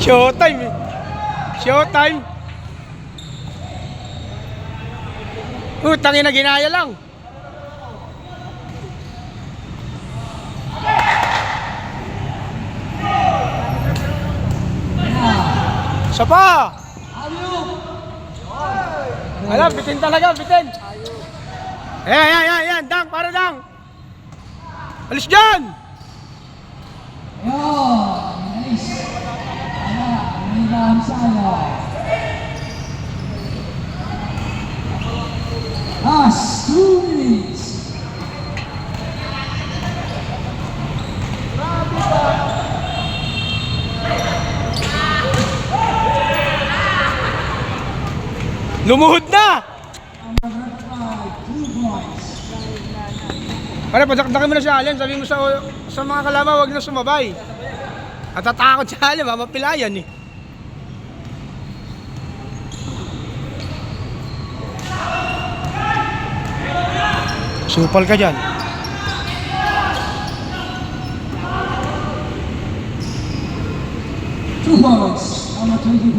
Showtime eh. Showtime. Tangin na ginaya lang. Isa pa. Alam, bitin talaga, bitin. Ayan, dang, para dang. Alis dyan. Nice. Ayan, sana. Last 2 minutes. Lumuhod na. Pare, padakdakin mo na si Allen. Sabi mo sa mga kalaban, huwag na sumabay. At tatakot si Allen, mamapilayan eh. Supal ka dyan. 2 points. Number 24.